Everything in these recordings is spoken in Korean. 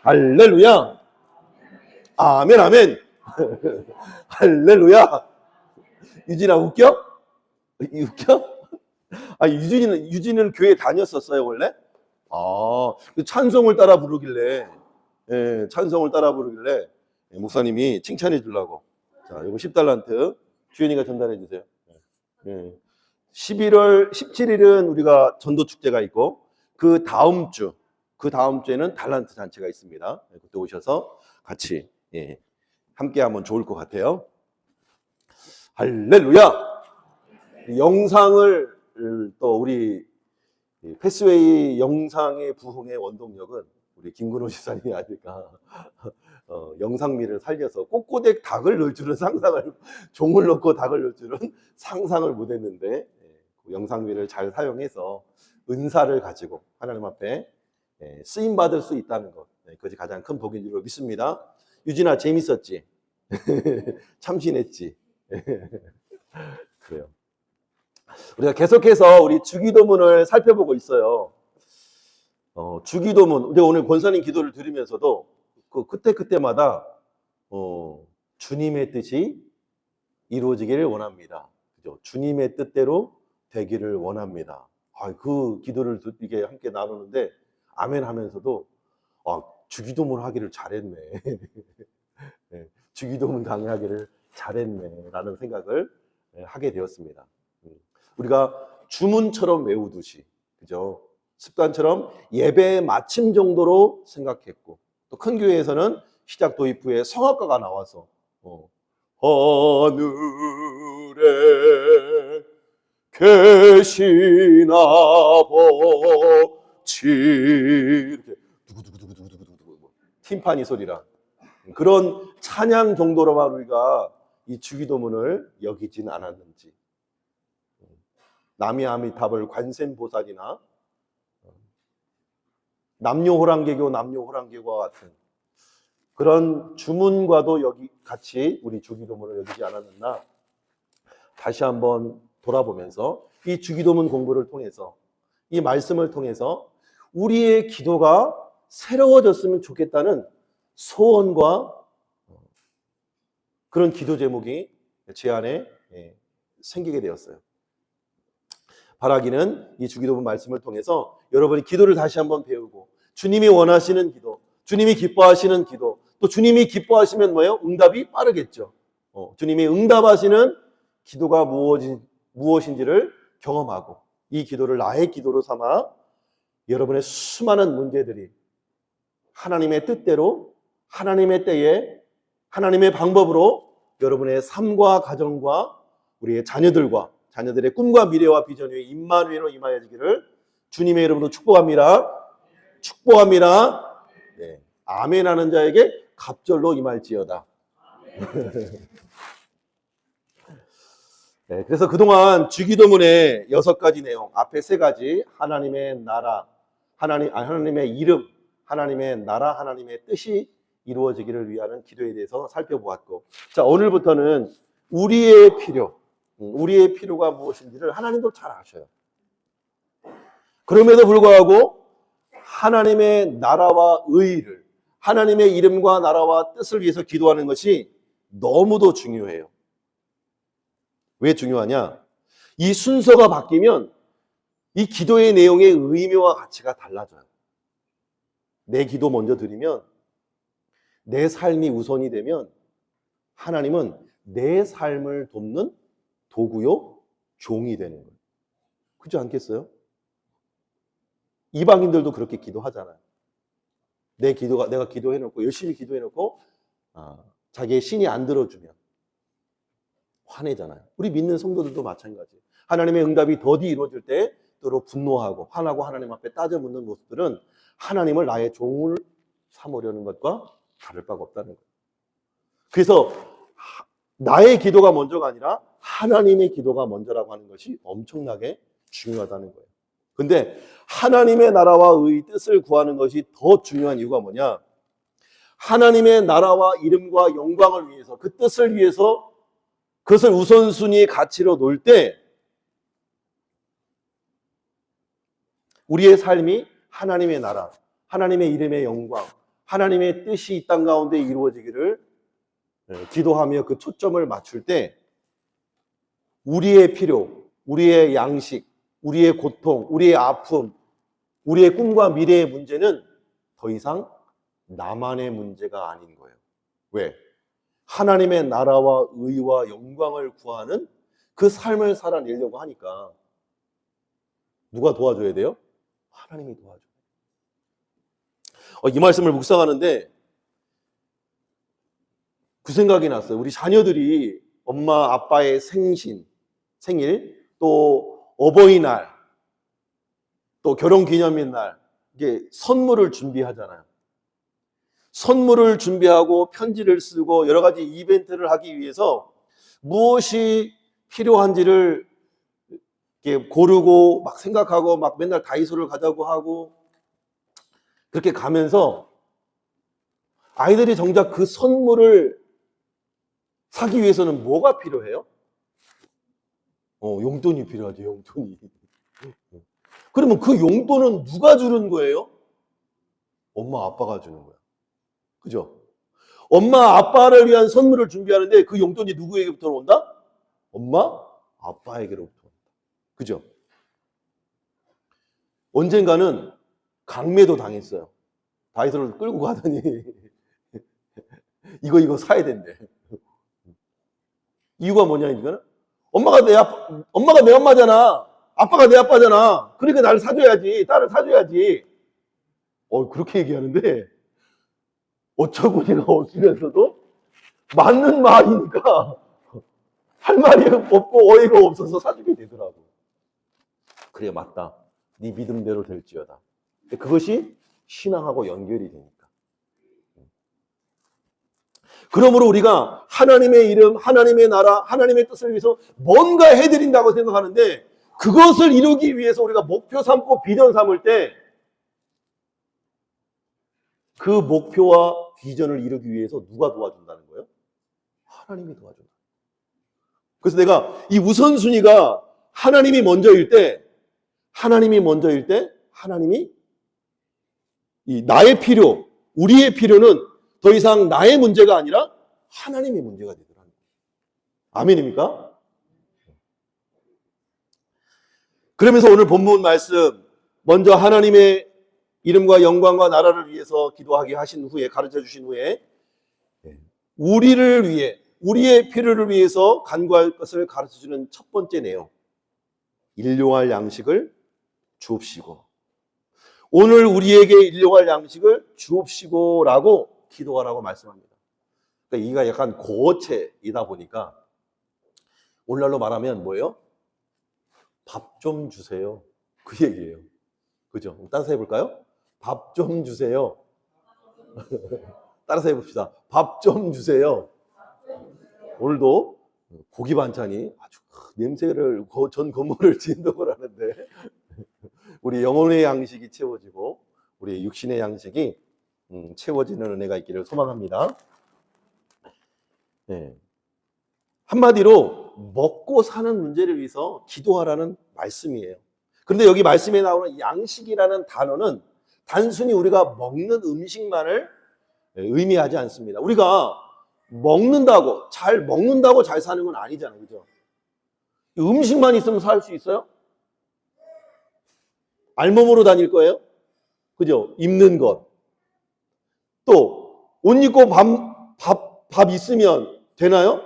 할렐루야. 아멘, 아멘. 할렐루야. 유진아, 웃겨? 웃겨? 아, 유진이는 교회 다녔었어요, 원래? 아, 찬송을 따라 부르길래, 예, 찬송을 따라 부르길래, 예, 목사님이 칭찬해 주려고. 자, 이거 10달란트. 주연이가 전달해 주세요. 예. 11월 17일은 우리가 전도 축제가 있고, 그 다음 주에는 달란트 잔치가 있습니다. 그때 오셔서 같이, 예, 함께 하면 좋을 것 같아요. 할렐루야! 영상을 또 우리 패스웨이 영상의 부흥의 원동력은 우리 김근호 집사님이 아닐까. 영상미를 살려서 꼬꼬댁 닭을 넣을 줄은 종을 넣고 닭을 넣을 줄은 상상을 못했는데, 영상미를 잘 사용해서 은사를 가지고 하나님 앞에 쓰임 받을 수 있다는 것, 그것이 가장 큰 복인 줄 믿습니다. 유진아, 재밌었지? 참신했지? 그래요. 우리가 계속해서 우리 주기도문을 살펴보고 있어요. 주기도문, 우리가 오늘 권사님 기도를 들으면서도 그 그때마다 주님의 뜻이 이루어지기를 원합니다. 그죠? 주님의 뜻대로 되기를 원합니다. 그 기도를 이게 함께 나누는데 아멘 하면서도 주기도문 하기를 잘했네. 네, 주기도문 강의하기를 잘했네 라는 생각을 하게 되었습니다. 우리가 주문처럼 외우듯이, 그죠? 습관처럼 예배의 마침 정도로 생각했고, 또 큰 교회에서는 시작 도입 후에 성악가가 나와서 하늘에 계신 아버지 이렇게 두구두구두구두구두구 팀파니 소리랑 그런 찬양 정도로만 우리가 이 주기도문을 여기진 않았는지, 남이아미타불 관세음보살이나 남녀호랑개와 같은 그런 주문과도 여기 같이 우리 주기도문을 여기지 않았나, 다시 한번 돌아보면서 이 주기도문 공부를 통해서, 이 말씀을 통해서 우리의 기도가 새로워졌으면 좋겠다는 소원과 그런 기도 제목이 제 안에 생기게 되었어요. 바라기는 이 주기도문 말씀을 통해서 여러분이 기도를 다시 한번 배우고, 주님이 원하시는 기도, 주님이 기뻐하시는 기도, 또 주님이 기뻐하시면 뭐예요? 응답이 빠르겠죠. 주님이 응답하시는 기도가 무엇인지를 경험하고, 이 기도를 나의 기도로 삼아 여러분의 수많은 문제들이 하나님의 뜻대로, 하나님의 때에, 하나님의 방법으로 여러분의 삶과 가정과 우리의 자녀들의 꿈과 미래와 비전 위에 임마누엘로 임하여지기를 주님의 이름으로 축복합니다. 축복합니다. 네. 아멘 하는 자에게 갑절로 임할지어다. 네, 그래서 그동안 주기도문의 6가지 내용, 앞에 3가지, 하나님의 나라, 하나님의 이름, 하나님의 나라, 하나님의 뜻이 이루어지기를 위하는 기도에 대해서 살펴보았고, 자, 오늘부터는 우리의 필요가 무엇인지를 하나님도 잘 아셔요. 그럼에도 불구하고 하나님의 나라와 의의를, 하나님의 이름과 나라와 뜻을 위해서 기도하는 것이 너무도 중요해요. 왜 중요하냐? 이 순서가 바뀌면 이 기도의 내용의 의미와 가치가 달라져요. 내 기도 먼저 드리면, 내 삶이 우선이 되면 하나님은 내 삶을 돕는 도구요, 종이 되는 거예요. 그렇지 않겠어요? 이방인들도 그렇게 기도하잖아요. 내가 기도해놓고, 열심히 기도해놓고, 자기의 신이 안 들어주면 화내잖아요. 우리 믿는 성도들도 마찬가지예요. 하나님의 응답이 더디 이루어질 때 때로 분노하고 화나고 하나님 앞에 따져 묻는 모습들은 하나님을 나의 종을 삼으려는 것과 다를 바가 없다는 거예요. 그래서 나의 기도가 먼저가 아니라 하나님의 기도가 먼저라고 하는 것이 엄청나게 중요하다는 거예요. 근데 하나님의 나라와 의 뜻을 구하는 것이 더 중요한 이유가 뭐냐? 하나님의 나라와 이름과 영광을 위해서, 그 뜻을 위해서 그것을 우선순위의 가치로 놓을 때 우리의 삶이 하나님의 나라, 하나님의 이름의 영광, 하나님의 뜻이 이 땅 가운데 이루어지기를 기도하며 그 초점을 맞출 때 우리의 필요, 우리의 양식, 우리의 고통, 우리의 아픔, 우리의 꿈과 미래의 문제는 더 이상 나만의 문제가 아닌 거예요. 왜? 하나님의 나라와 의와 영광을 구하는 그 삶을 살아내려고 하니까 누가 도와줘야 돼요? 하나님이 도와줘요. 이 말씀을 묵상하는데 그 생각이 났어요. 우리 자녀들이 엄마 아빠의 생일, 또 어버이날, 또 결혼기념일 날 이게 선물을 준비하잖아요. 선물을 준비하고 편지를 쓰고 여러 가지 이벤트를 하기 위해서 무엇이 필요한지를 이렇게 고르고 막 생각하고 막 맨날 다이소를 가자고 하고 그렇게 가면서 아이들이 정작 그 선물을 사기 위해서는 뭐가 필요해요? 용돈이 필요하죠, 용돈이. 그러면 그 용돈은 누가 주는 거예요? 엄마, 아빠가 주는 거야. 그죠? 엄마, 아빠를 위한 선물을 준비하는데 그 용돈이 누구에게부터 온다? 엄마, 아빠에게로부터 온다. 그죠? 언젠가는 강매도 당했어요. 다이소를 끌고 가더니 이거 사야 된대. 이유가 뭐냐니까 엄마가 내 엄마잖아. 아빠가 내 아빠잖아. 그러니까 나를 사줘야지. 딸을 사줘야지. 그렇게 얘기하는데 어처구니가 없으면서도 맞는 말이니까 할 말이 없고 어이가 없어서 사주게 되더라고. 그래, 맞다. 네 믿음대로 될지어다. 그것이 신앙하고 연결이 되니까. 그러므로 우리가 하나님의 이름, 하나님의 나라, 하나님의 뜻을 위해서 뭔가 해드린다고 생각하는데 그것을 이루기 위해서 우리가 목표 삼고 비전 삼을 때 그 목표와 비전을 이루기 위해서 누가 도와준다는 거예요? 하나님이 도와준다. 그래서 내가 이 우선순위가 하나님이 먼저일 때 하나님이 이 나의 필요, 우리의 필요는 더 이상 나의 문제가 아니라 하나님의 문제가 되더라는 거예요. 아멘입니까? 그러면서 오늘 본문 말씀 먼저 하나님의 이름과 영광과 나라를 위해서 기도하게 하신 후에 가르쳐 주신 후에 우리를 위해 우리의 필요를 위해서 간구할 것을 가르쳐 주는 첫 번째 내용 일용할 양식을 주옵시고 오늘 우리에게 일용할 양식을 주옵시고라고 기도하라고 말씀합니다. 그러니까 이가 약간 고어체이다 보니까 오늘날로 말하면 뭐예요? 밥 좀 주세요. 그 얘기예요. 그죠? 따라서 해볼까요? 밥 좀 주세요. 따라서 해봅시다. 밥 좀 주세요. 오늘도 고기 반찬이 아주 냄새를 전 건물을 진동을 하는데 우리 영혼의 양식이 채워지고 우리 육신의 양식이 채워지는 은혜가 있기를 소망합니다. 네. 한마디로 먹고 사는 문제를 위해서 기도하라는 말씀이에요. 그런데 여기 말씀에 나오는 양식이라는 단어는 단순히 우리가 먹는 음식만을 의미하지 않습니다. 우리가 먹는다고 잘 사는 건 아니잖아요. 그죠? 음식만 있으면 살 수 있어요? 알몸으로 다닐 거예요? 그죠? 입는 것. 또 옷 입고 밥 있으면 되나요?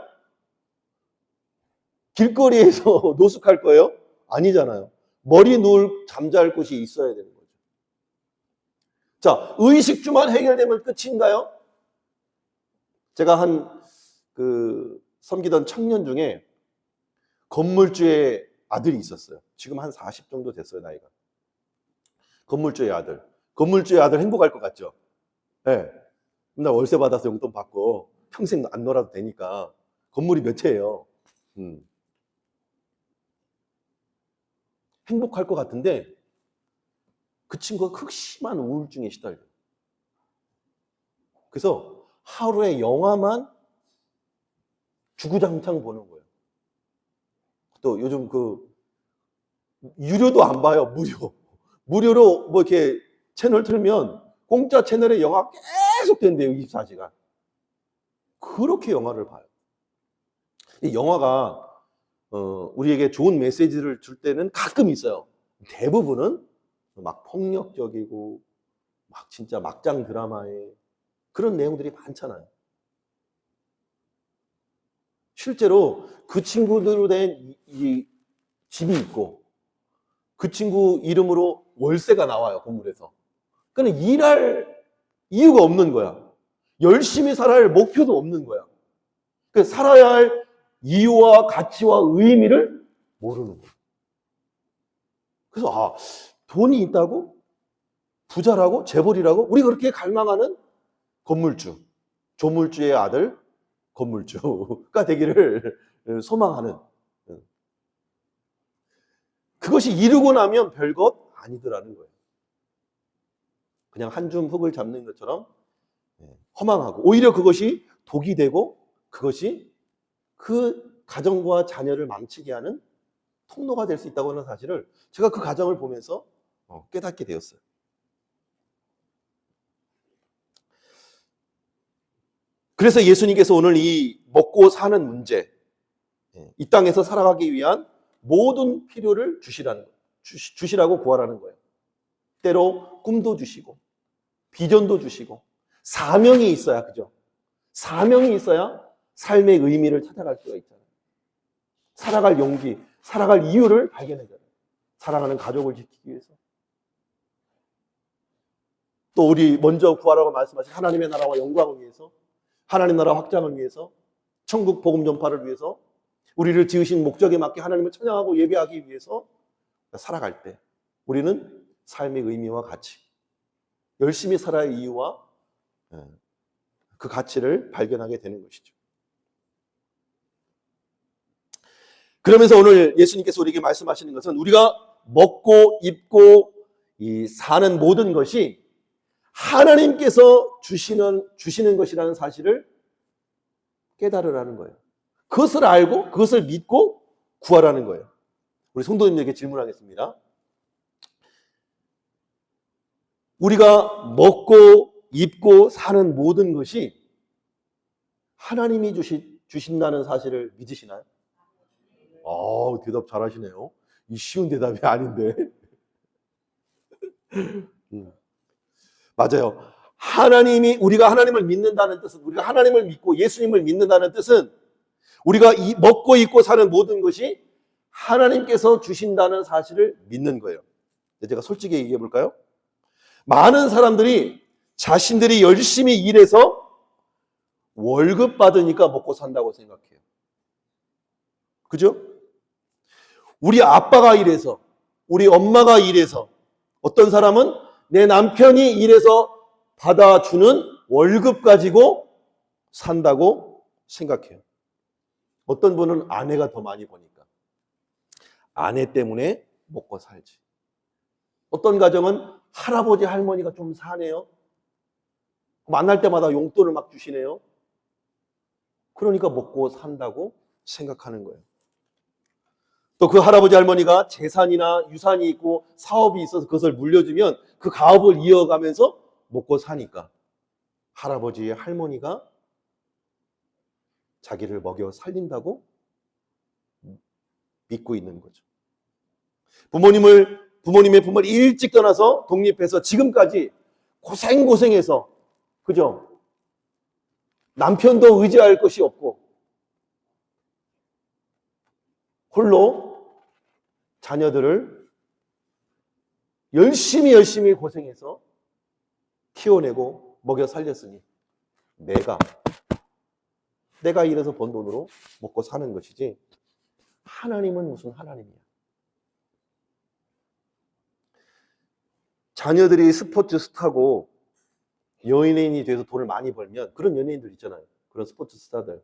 길거리에서 노숙할 거예요? 아니잖아요. 머리 누울 잠잘 곳이 있어야 되는 거죠. 자, 의식주만 해결되면 끝인가요? 제가 섬기던 청년 중에 건물주의 아들이 있었어요. 지금 한 40 정도 됐어요, 나이가. 건물주의 아들. 건물주의 아들 행복할 것 같죠? 예. 네. 맨날 월세 받아서 용돈 받고 평생 안 놀아도 되니까. 건물이 몇 채예요. 행복할 것 같은데 그 친구가 극심한 우울증에 시달려요. 그래서 하루에 영화만 주구장창 보는 거예요. 또 요즘 유료도 안 봐요. 무료로 뭐 이렇게 채널 틀면 공짜 채널에 영화 계속 된대요, 24시간. 그렇게 영화를 봐요. 이 영화가 우리에게 좋은 메시지를 줄 때는 가끔 있어요. 대부분은 막 폭력적이고 막 진짜 막장 드라마에 그런 내용들이 많잖아요. 실제로 그 친구들로 된 이 집이 있고 그 친구 이름으로 월세가 나와요, 건물에서. 그러니까 일할 이유가 없는 거야. 열심히 살아야 할 목표도 없는 거야. 그 살아야 할 이유와 가치와 의미를 모르는 거야. 그래서 돈이 있다고? 부자라고? 재벌이라고? 우리 그렇게 갈망하는 건물주, 조물주의 아들 건물주가 되기를 소망하는, 그것이 이루고 나면 별것 아니더라는 거예요. 그냥 한 줌 흙을 잡는 것처럼 허망하고, 오히려 그것이 독이 되고 그것이 그 가정과 자녀를 망치게 하는 통로가 될 수 있다고 하는 사실을 제가 그 가정을 보면서 깨닫게 되었어요. 그래서 예수님께서 오늘 이 먹고 사는 문제, 이 땅에서 살아가기 위한 모든 필요를 주시라고 구하라는 거예요. 때로 꿈도 주시고 비전도 주시고 사명이 있어야, 그죠? 사명이 있어야 삶의 의미를 찾아갈 수가 있잖아요. 살아갈 용기, 살아갈 이유를 발견해줘요. 사랑하는 가족을 지키기 위해서. 또 우리 먼저 구하라고 말씀하신 하나님의 나라와 영광을 위해서, 하나님 나라 확장을 위해서, 천국 복음 전파를 위해서, 우리를 지으신 목적에 맞게 하나님을 찬양하고 예배하기 위해서 살아갈 때 우리는 삶의 의미와 가치, 열심히 살아야 할 이유와 그 가치를 발견하게 되는 것이죠. 그러면서 오늘 예수님께서 우리에게 말씀하시는 것은 우리가 먹고 입고 사는 모든 것이 하나님께서 주시는 것이라는 사실을 깨달으라는 거예요. 그것을 알고 그것을 믿고 구하라는 거예요. 우리 성도님에게 질문하겠습니다. 우리가 먹고 입고 사는 모든 것이 하나님이 주신다는 사실을 믿으시나요? 대답 잘하시네요. 이 쉬운 대답이 아닌데. 맞아요. 우리가 하나님을 믿는다는 뜻은, 우리가 하나님을 믿고 예수님을 믿는다는 뜻은 우리가 먹고 입고 사는 모든 것이 하나님께서 주신다는 사실을 믿는 거예요. 제가 솔직히 얘기해 볼까요? 많은 사람들이 자신들이 열심히 일해서 월급 받으니까 먹고 산다고 생각해요. 그죠? 우리 아빠가 일해서, 우리 엄마가 일해서, 어떤 사람은 내 남편이 일해서 받아주는 월급 가지고 산다고 생각해요. 어떤 분은 아내가 더 많이 버니까 아내 때문에 먹고 살지. 어떤 가정은 할아버지 할머니가 좀 사네요. 만날 때마다 용돈을 막 주시네요. 그러니까 먹고 산다고 생각하는 거예요. 또 그 할아버지 할머니가 재산이나 유산이 있고 사업이 있어서 그것을 물려주면 그 가업을 이어가면서 먹고 사니까 할아버지 할머니가 자기를 먹여 살린다고 믿고 있는 거죠. 부모님의 부모를 일찍 떠나서 독립해서 지금까지 고생해서, 그죠? 남편도 의지할 것이 없고 홀로 자녀들을 열심히 고생해서 키워내고 먹여 살렸으니 내가 일해서 번 돈으로 먹고 사는 것이지 하나님은 무슨 하나님이야. 자녀들이 스포츠 스타고 연예인이 돼서 돈을 많이 벌면, 그런 연예인들 있잖아요. 그런 스포츠 스타들.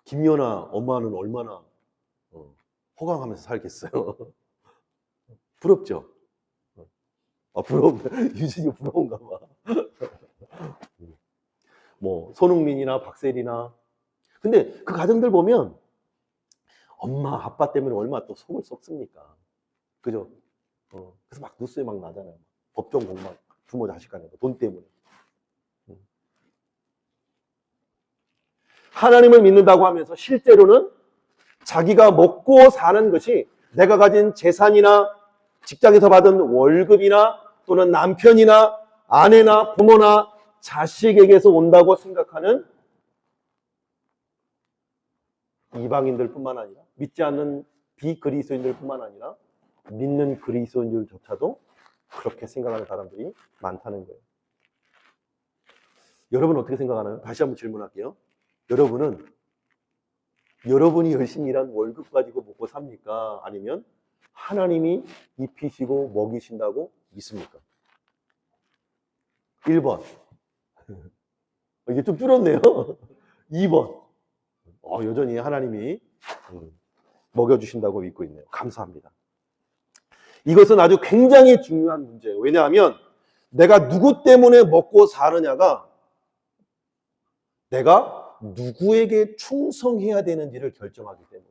김연아 엄마는 얼마나 호강하면서 살겠어요. 부럽죠? 유진이 부러운가 봐. 뭐 손흥민이나 박세리나. 근데 그 가정들 보면 엄마 아빠 때문에 얼마나 또 속을 썩습니까? 그죠? 그래서 막 뉴스에 막 나잖아요. 법정 공방. 부모 자식 간에도 돈 때문에. 하나님을 믿는다고 하면서 실제로는 자기가 먹고 사는 것이 내가 가진 재산이나 직장에서 받은 월급이나 또는 남편이나 아내나 부모나 자식에게서 온다고 생각하는 이방인들 뿐만 아니라 믿지 않는 비그리스도인들 뿐만 아니라 믿는 그리스도인들조차도 그렇게 생각하는 사람들이 많다는 거예요. 여러분은 어떻게 생각하나요? 다시 한번 질문할게요. 여러분이 열심히 일한 월급 가지고 먹고 삽니까? 아니면 하나님이 입히시고 먹이신다고 믿습니까? 1번. 이게 좀 줄었네요. 2번. 여전히 하나님이 먹여주신다고 믿고 있네요. 감사합니다. 이것은 아주 굉장히 중요한 문제예요. 왜냐하면 내가 누구 때문에 먹고 사느냐가 내가 누구에게 충성해야 되는지를 결정하기 때문에.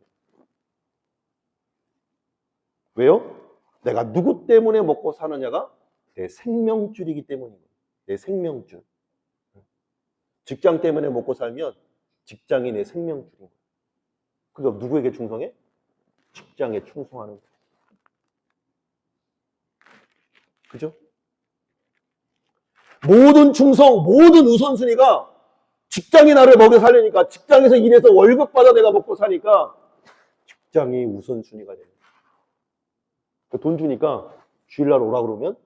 왜요? 내가 누구 때문에 먹고 사느냐가 내 생명줄이기 때문입니다. 내 생명줄. 직장 때문에 먹고 살면 직장이 내 생명줄입니다. 그래서 누구에게 충성해? 직장에 충성하는 거예요. 그죠? 모든 충성, 모든 우선순위가 직장이 나를 먹여 살리니까, 직장에서 일해서 월급 받아 내가 먹고 사니까 직장이 우선순위가 됩니다. 돈 주니까 주일날 오라 그러면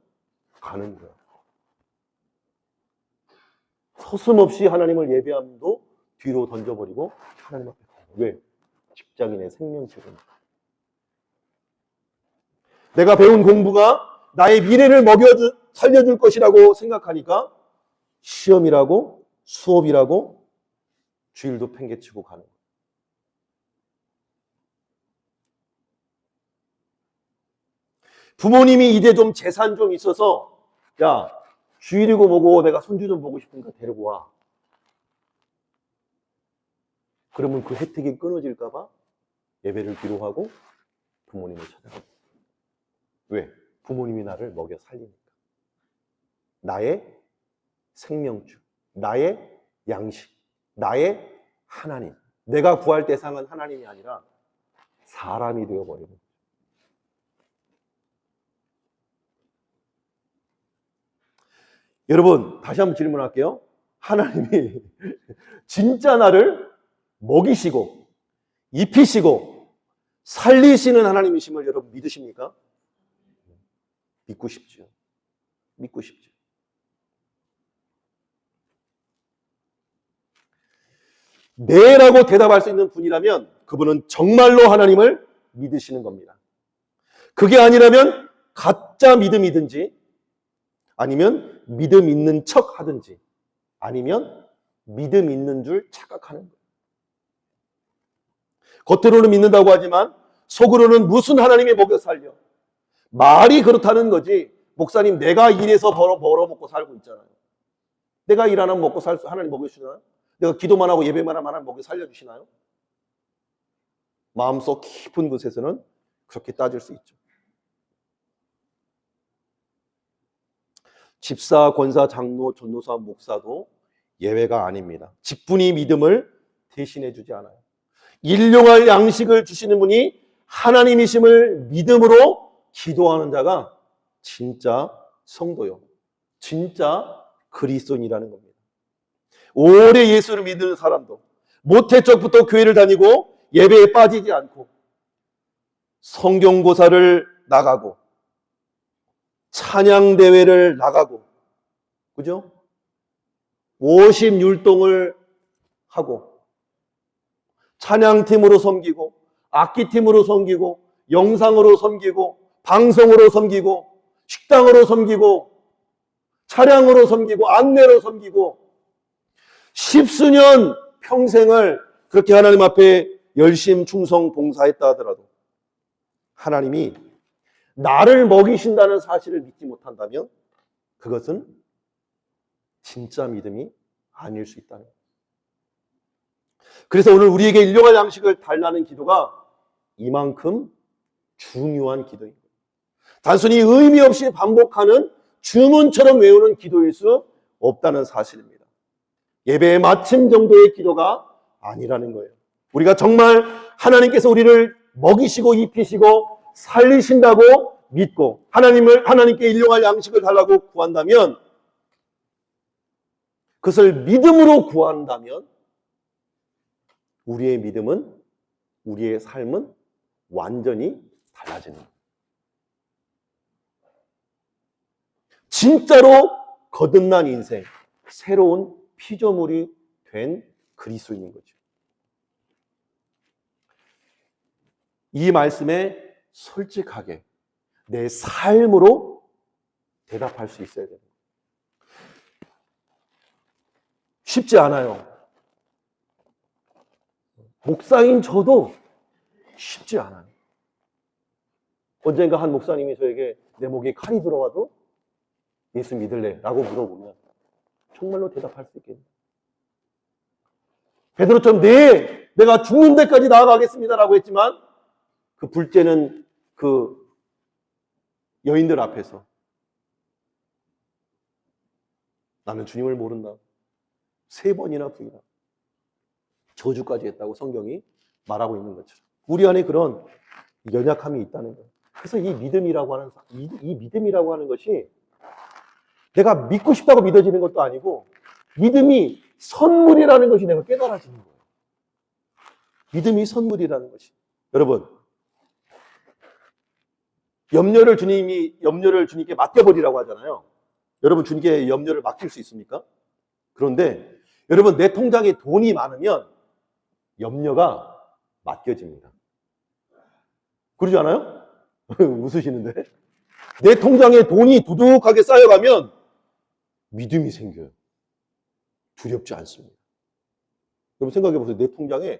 가는 거야. 서슴없이 하나님을 예배함도 뒤로 던져버리고 하나님 앞에 가요. 왜? 직장인의 생명줄입니다. 내가 배운 공부가 나의 미래를 살려줄 것이라고 생각하니까 시험이라고 수업이라고 주일도 팽개치고 가는 거예요. 부모님이 이제 좀 재산 좀 있어서 야 주일이고 뭐고 내가 손주 좀 보고 싶으니까 데리고 와. 그러면 그 혜택이 끊어질까 봐 예배를 뒤로 하고 부모님을 찾아가요. 왜? 부모님이 나를 먹여 살리니까. 나의 생명줄, 나의 양식, 나의 하나님. 내가 구할 대상은 하나님이 아니라 사람이 되어버리는 거죠. 여러분, 다시 한번 질문할게요. 하나님이 진짜 나를 먹이시고 입히시고 살리시는 하나님이심을 여러분 믿으십니까? 믿고 싶죠. 믿고 싶죠. 네라고 대답할 수 있는 분이라면 그분은 정말로 하나님을 믿으시는 겁니다. 그게 아니라면 가짜 믿음이든지 아니면 믿음 있는 척 하든지 아니면 믿음 있는 줄 착각하는 거예요. 겉으로는 믿는다고 하지만 속으로는 무슨 하나님이 먹여 살려. 말이 그렇다는 거지. 목사님 내가 일해서 벌어먹고 살고 있잖아요. 내가 일 안 하면 먹고 하나님 먹여주시나요? 내가 기도만 하고 예배만 하면 하나님 먹여 살려주시나요? 마음속 깊은 곳에서는 그렇게 따질 수 있죠. 집사, 권사, 장로, 전도사, 목사도 예외가 아닙니다. 직분이 믿음을 대신해 주지 않아요. 일용할 양식을 주시는 분이 하나님이심을 믿음으로 기도하는 자가 진짜 성도요. 진짜 그리스도인이라는 겁니다. 오래 예수를 믿는 사람도 모태 적부터 교회를 다니고 예배에 빠지지 않고 성경고사를 나가고 찬양대회를 나가고 그죠? 워십 율동을 하고 찬양팀으로 섬기고 악기팀으로 섬기고 영상으로 섬기고 방송으로 섬기고 식당으로 섬기고 차량으로 섬기고 안내로 섬기고 십수년 평생을 그렇게 하나님 앞에 열심 충성 봉사했다 하더라도 하나님이 나를 먹이신다는 사실을 믿지 못한다면 그것은 진짜 믿음이 아닐 수 있다는 거예요. 그래서 오늘 우리에게 일용할 양식을 달라는 기도가 이만큼 중요한 기도입니다. 단순히 의미 없이 반복하는 주문처럼 외우는 기도일 수 없다는 사실입니다. 예배의 마침 정도의 기도가 아니라는 거예요. 우리가 정말 하나님께서 우리를 먹이시고 입히시고 살리신다고 믿고 하나님께 일용할 양식을 달라고 구한다면, 그것을 믿음으로 구한다면 우리의 믿음은, 우리의 삶은 완전히 달라지는 거예요. 진짜로 거듭난 인생, 새로운 피조물이 된 그리스도인인 거죠. 이 말씀에 솔직하게 내 삶으로 대답할 수 있어야 됩니다. 쉽지 않아요. 목사인 저도 쉽지 않아요. 언젠가 한 목사님이 저에게 내 목에 칼이 들어와도 예수 믿을래? 라고 물어보면 정말로 대답할 수 있겠네요. 베드로처럼 내가 죽는 데까지 나아가겠습니다 라고 했지만, 그 둘째는 그 여인들 앞에서 나는 주님을 모른다, 3번이나 부인하고 저주까지 했다고 성경이 말하고 있는 것처럼 우리 안에 그런 연약함이 있다는 거예요. 그래서 이 믿음이라고 하는 것이 내가 믿고 싶다고 믿어지는 것도 아니고, 믿음이 선물이라는 것이 내가 깨달아지는 거예요. 믿음이 선물이라는 것이. 여러분, 염려를 주님께 맡겨버리라고 하잖아요. 여러분, 주님께 염려를 맡길 수 있습니까? 그런데 여러분, 내 통장에 돈이 많으면 염려가 맡겨집니다. 그러지 않아요? 웃으시는데? 내 통장에 돈이 두둑하게 쌓여가면 믿음이 생겨요. 두렵지 않습니다. 여러분 생각해 보세요. 내 통장에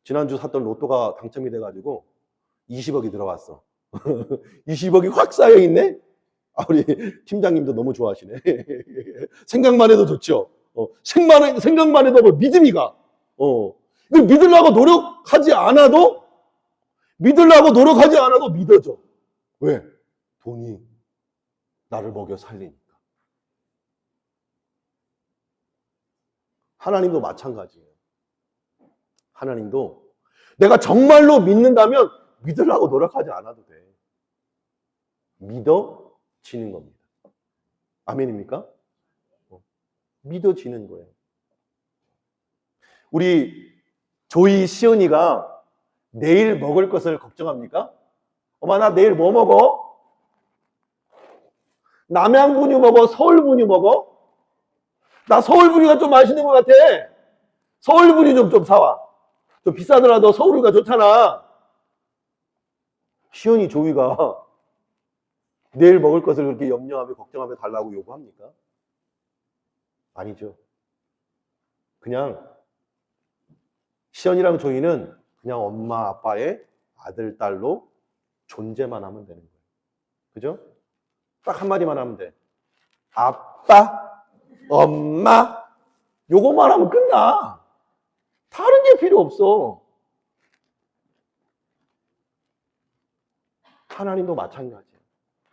지난주 샀던 로또가 당첨이 돼가지고 20억이 들어왔어. 20억이 확 쌓여있네? 우리 팀장님도 너무 좋아하시네. 생각만 해도 좋죠. 생각만 해도 믿음이 가. 믿으려고 노력하지 않아도 믿어져. 왜? 돈이 나를 먹여 살리니까. 하나님도 마찬가지예요. 하나님도 내가 정말로 믿는다면 믿으려고 노력하지 않아도 돼. 믿어지는 겁니다. 아멘입니까? 믿어지는 거예요. 우리 조이 시은이가 내일 먹을 것을 걱정합니까? 엄마, 나 내일 뭐 먹어? 남양분유 먹어? 서울분유 먹어? 나 서울분유가 좀 맛있는 것 같아. 서울분유 좀 사와. 좀 비싸더라도 서울이가 좋잖아. 시은이 조이가 내일 먹을 것을 그렇게 염려하며 걱정하며 달라고 요구합니까? 아니죠. 그냥 시연이랑 조이는 그냥 엄마 아빠의 아들 딸로 존재만 하면 되는 거예요. 그죠? 딱 한마디만 하면 돼. 아빠, 엄마, 요것만 하면 끝나. 다른 게 필요 없어. 하나님도 마찬가지예요.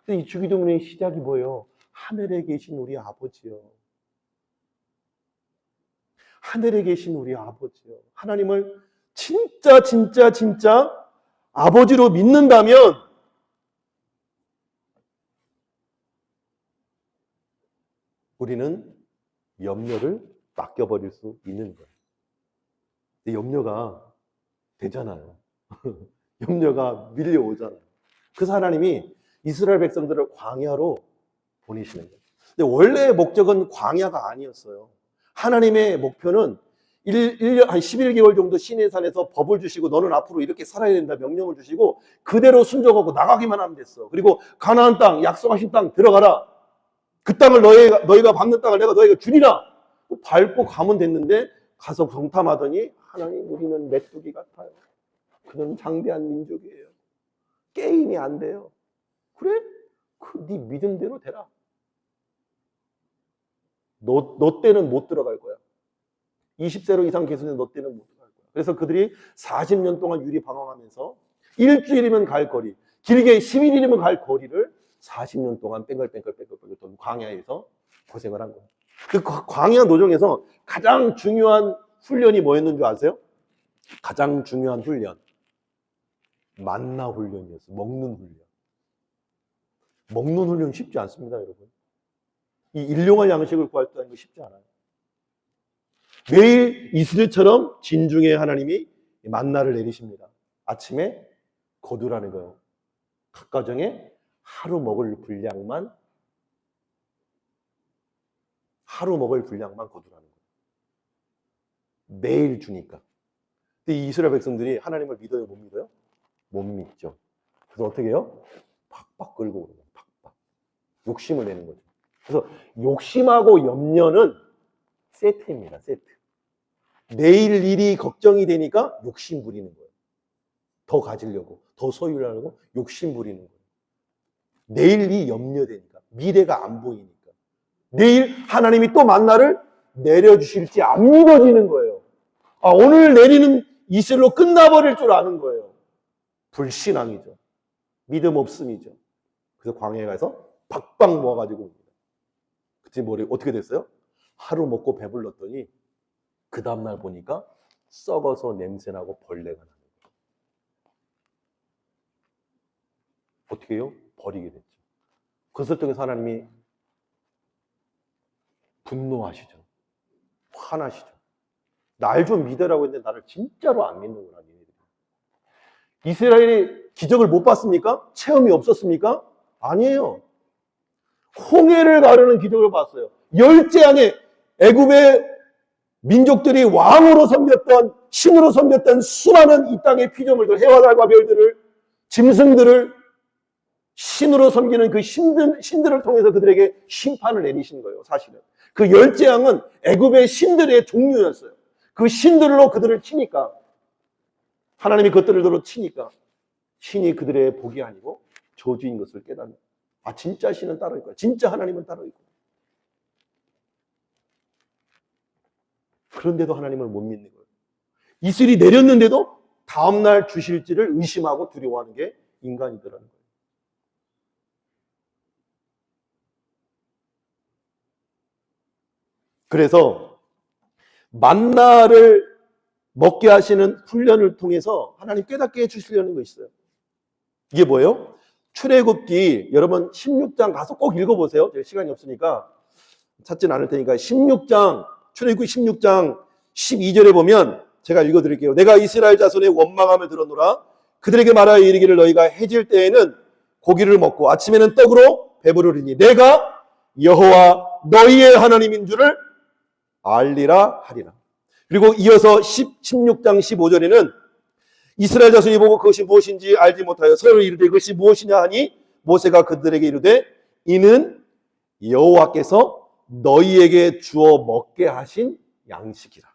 이 주기도문의 시작이 뭐예요? 하늘에 계신 우리 아버지요. 하늘에 계신 우리 아버지요. 하나님을 진짜 아버지로 믿는다면 우리는 염려를 맡겨버릴 수 있는 거예요. 근데 염려가 되잖아요. 염려가 밀려오잖아요. 그래서 하나님이 이스라엘 백성들을 광야로 보내시는 거예요. 근데 원래의 목적은 광야가 아니었어요. 하나님의 목표는 1년, 한 11개월 정도 시내산에서 법을 주시고 너는 앞으로 이렇게 살아야 된다 명령을 주시고 그대로 순종하고 나가기만 하면 됐어. 그리고 가나안 땅, 약속하신 땅 들어가라. 그 땅을 너희가 밟는 땅을 내가 너희가 주리라. 밟고 가면 됐는데 가서 경탐하더니 하나님, 우리는 메뚜기 같아요. 그는 장대한 민족이에요. 게임이 안 돼요. 그래? 네 믿음대로 되라. 너 때는 못 들어갈 거야. 20세로 이상 계수는 너 때는 못 들어갈 거야. 그래서 그들이 40년 동안 유리방황하면서 일주일이면 갈 거리, 길게 11일이면 갈 거리를 40년 동안 뺑글뺑글 돈 광야에서 고생을 한 거예요. 그 광야 노정에서 가장 중요한 훈련이 뭐였는 줄 아세요? 가장 중요한 훈련. 만나 훈련이었어요. 먹는 훈련. 먹는 훈련 쉽지 않습니다, 여러분. 이 일용할 양식을 구할 수 있는 거 쉽지 않아요. 매일 이스라엘처럼 진중에 하나님이 만나를 내리십니다. 아침에 거두라는 거예요. 각 가정에 하루 먹을 분량만 거두라는 거예요. 매일 주니까. 근데 이 이스라엘 백성들이 하나님을 믿어요, 못 믿어요? 못 믿죠. 그래서 어떻게 해요? 팍팍 끌고 오는 거예요. 팍팍. 욕심을 내는 거죠. 그래서 욕심하고 염려는 세트입니다. 세트. 내일 일이 걱정이 되니까 욕심 부리는 거예요. 더 가지려고, 더 소유하려고 욕심 부리는 거예요. 내일이 염려되니까, 미래가 안 보이니까. 내일 하나님이 또 만나를 내려주실지 안 믿어지는 거예요. 아, 오늘 내리는 이슬로 끝나버릴 줄 아는 거예요. 불신앙이죠. 믿음 없음이죠. 그래서 광야에 가서 박박 모아가지고 옵니다. 그때 어떻게 됐어요? 하루 먹고 배불렀더니 그 다음날 보니까 썩어서 냄새나고 벌레가 나는 거예요. 어떻게 해요? 버리게 됐죠. 그것을 통해서 하나님이 분노하시죠. 화나시죠. 날 좀 믿으라고 했는데 나를 진짜로 안 믿는구나. 이스라엘이 기적을 못 봤습니까? 체험이 없었습니까? 아니에요. 홍해를 가르는 기적을 봤어요. 열재앙에 애굽의 민족들이 왕으로 섬겼던, 신으로 섬겼던 수많은 이 땅의 피조물들, 해와 달과 별들을, 짐승들을 신으로 섬기는 그 신들을 통해서 그들에게 심판을 내리신 거예요. 사실은 그 열재앙은 애굽의 신들의 종류였어요. 그 신들로 그들을 치니까, 하나님이 그것들을 치니까 신이 그들의 복이 아니고 저주인 것을 깨닫는, 아, 진짜 신은 따로 있고 진짜 하나님은 따로 있고. 그런데도 하나님을 못 믿는 거예요. 이슬이 내렸는데도 다음날 주실지를 의심하고 두려워하는 게 인간이더라는 거예요. 그래서 만나를 먹게 하시는 훈련을 통해서 하나님 깨닫게 해주시려는 거 있어요. 이게 뭐예요? 출애굽기, 여러분 16장 가서 꼭 읽어보세요. 제가 시간이 없으니까 찾지는 않을 테니까. 출애굽기 16장 12절에 보면 제가 읽어드릴게요. 내가 이스라엘 자손의 원망함을 들었노라. 그들에게 말하여 이르기를 너희가 해질 때에는 고기를 먹고 아침에는 떡으로 배부르리니 내가 여호와 너희의 하나님인 줄을 알리라 하리라. 그리고 이어서 16장 15절에는 이스라엘 자손이 보고 그것이 무엇인지 알지 못하여 서로 이르되 그것이 무엇이냐 하니 모세가 그들에게 이르되 이는 여호와께서 너희에게 주어 먹게 하신 양식이라.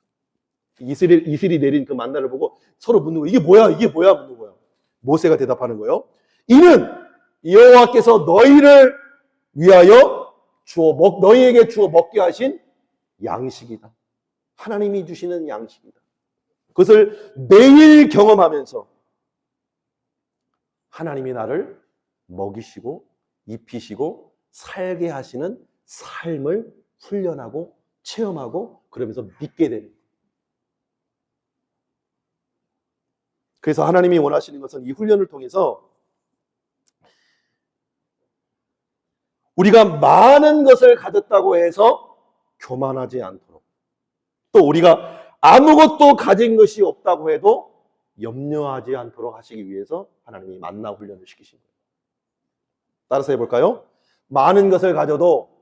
이슬이 내린 그 만나를 보고 서로 묻는 거예요. 이게 뭐야? 이게 뭐야? 묻는 거예요. 모세가 대답하는 거예요. 이는 여호와께서 너희를 위하여 너희에게 주어 먹게 하신 양식이다. 하나님이 주시는 양식이다. 그것을 매일 경험하면서 하나님이 나를 먹이시고 입히시고 살게 하시는 삶을 훈련하고 체험하고 그러면서 믿게 되는 거예요. 그래서 하나님이 원하시는 것은 이 훈련을 통해서 우리가 많은 것을 가졌다고 해서 교만하지 않도록, 또 우리가 아무것도 가진 것이 없다고 해도 염려하지 않도록 하시기 위해서 하나님이 만나 훈련을 시키신 거예요. 따라서 해볼까요? 많은 것을 가져도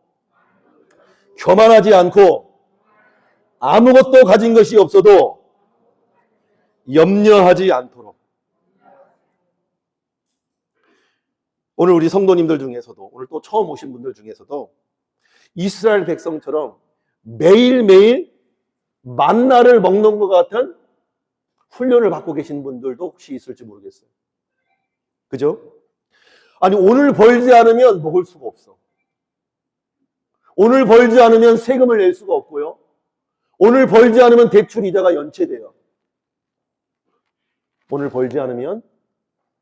교만하지 않고 아무것도 가진 것이 없어도 염려하지 않도록. 오늘 우리 성도님들 중에서도, 오늘 또 처음 오신 분들 중에서도 이스라엘 백성처럼 매일매일 만나를 먹는 것 같은 훈련을 받고 계신 분들도 혹시 있을지 모르겠어요. 그죠? 아니, 오늘 벌지 않으면 먹을 수가 없어. 오늘 벌지 않으면 세금을 낼 수가 없고요. 오늘 벌지 않으면 대출 이자가 연체돼요. 오늘 벌지 않으면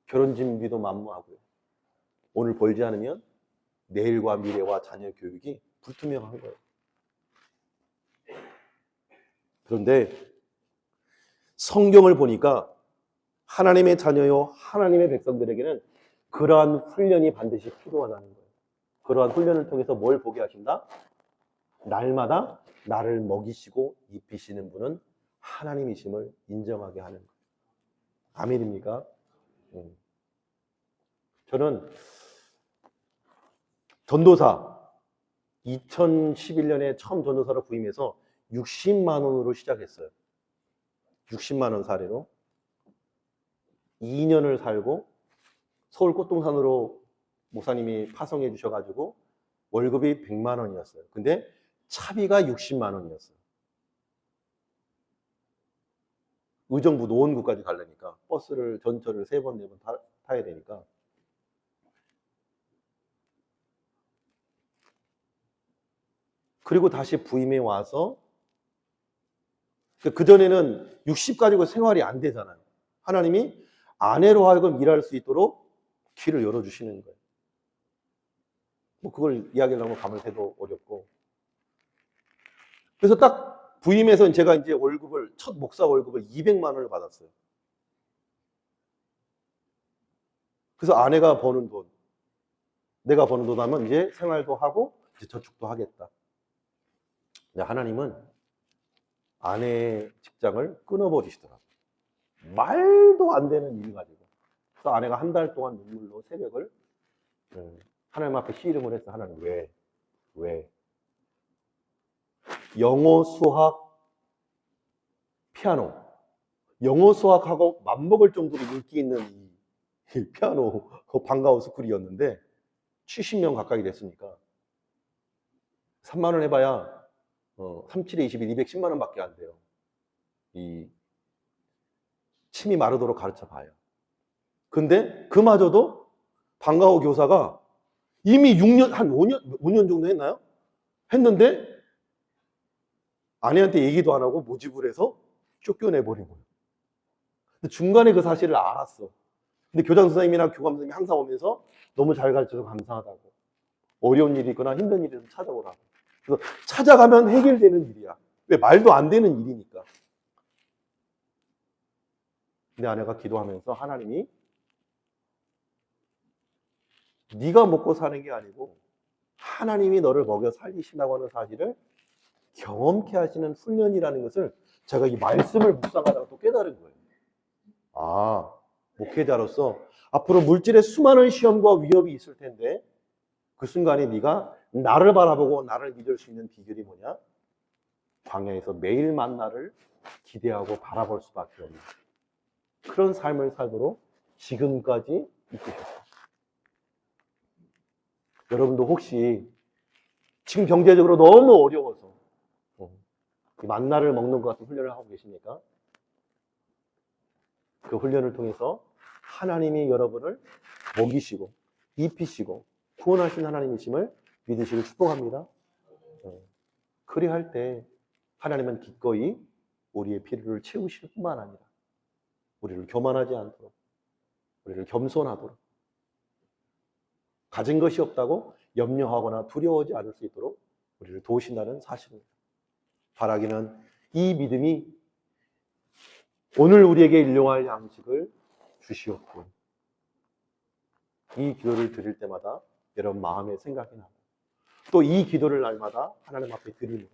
결혼 준비도 만무하고요. 오늘 벌지 않으면 내일과 미래와 자녀 교육이 불투명한 거예요. 그런데 성경을 보니까 하나님의 자녀요, 하나님의 백성들에게는 그러한 훈련이 반드시 필요하다는 거예요. 그러한 훈련을 통해서 뭘 보게 하신다? 날마다 나를 먹이시고 입히시는 분은 하나님이심을 인정하게 하는 거예요. 아멘입니까? 저는 전도사 2011년에 처음 전도사로 부임해서 60만 원으로 시작했어요. 60만 원 사례로 2년을 살고 서울 꽃동산으로 목사님이 파송해 주셔가지고 월급이 100만 원이었어요. 근데 차비가 60만 원이었어요. 의정부 노원구까지 가려니까 버스를 전철을 3번, 4번 타야 되니까. 그리고 다시 부임해 와서 그전에는 60 가지고 생활이 안 되잖아요. 하나님이 아내로 하여금 일할 수 있도록 길을 열어주시는 거예요. 뭐 그걸 이야기하려면 감을 새도 어렵고. 그래서 딱 부임해서 제가 이제 첫 목사 월급을 200만 원을 받았어요. 그래서 아내가 버는 돈, 내가 버는 돈 하면 이제 생활도 하고 이제 저축도 하겠다. 하나님은 아내의 직장을 끊어버리시더라고요. 말도 안 되는 일 가지고. 그래서 아내가 한 달 동안 눈물로 새벽을 하나님 앞에 씨름을 했어. 하나님 왜? 영어, 수학, 피아노. 영어, 수학하고 맞먹을 정도로 인기 있는 이 피아노 방과후 스쿨이었는데 70명 가까이 됐으니까 3만 원 해봐야 37에 21, 210만 원밖에 안 돼요. 이 침이 마르도록 가르쳐 봐요. 근데 그마저도 방과후 교사가 이미 6년, 한 5년 정도 했나요? 했는데 아내한테 얘기도 안 하고 모집을 해서 쫓겨내버린 거예요. 근데 중간에 그 사실을 알았어. 근데 교장 선생님이나 교감 선생님이 항상 오면서 너무 잘 가르쳐서 감사하다고. 어려운 일이 있거나 힘든 일이 있으면 찾아오라고. 그래서 찾아가면 해결되는 일이야. 왜? 말도 안 되는 일이니까. 근데 아내가 기도하면서 하나님이 네가 먹고 사는 게 아니고 하나님이 너를 먹여 살리신다고 하는 사실을 경험케 하시는 훈련이라는 것을 제가 이 말씀을 묵상하다가 또 깨달은 거예요. 아, 목회자로서 앞으로 물질의 수많은 시험과 위협이 있을 텐데 그 순간에 네가 나를 바라보고 나를 믿을 수 있는 비결이 뭐냐? 광야에서 매일 만나를 기대하고 바라볼 수밖에 없는 그런 삶을 살도록 지금까지 이끄셨어요. 여러분도 혹시 지금 경제적으로 너무 어려워서 만나를 먹는 것 같은 훈련을 하고 계십니까? 그 훈련을 통해서 하나님이 여러분을 먹이시고 입히시고 구원하신 하나님이심을 믿으시길 축복합니다. 그리할 때 하나님은 기꺼이 우리의 필요를 채우실 뿐만 아니라 우리를 교만하지 않도록 우리를 겸손하도록 가진 것이 없다고 염려하거나 두려워하지 않을 수 있도록 우리를 도우신다는 사실입니다. 바라기는 이 믿음이 오늘 우리에게 일용할 양식을 주시옵고 이 기도를 드릴 때마다 여러분 마음에 생각이 나고 또 이 기도를 날마다 하나님 앞에 드리므로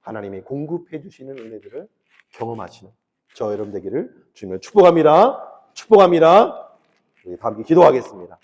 하나님이 공급해 주시는 은혜들을 경험하시는 저 여러분 되기를 주님을 축복합니다. 축복합니다. 우리 다 함께 기도하겠습니다.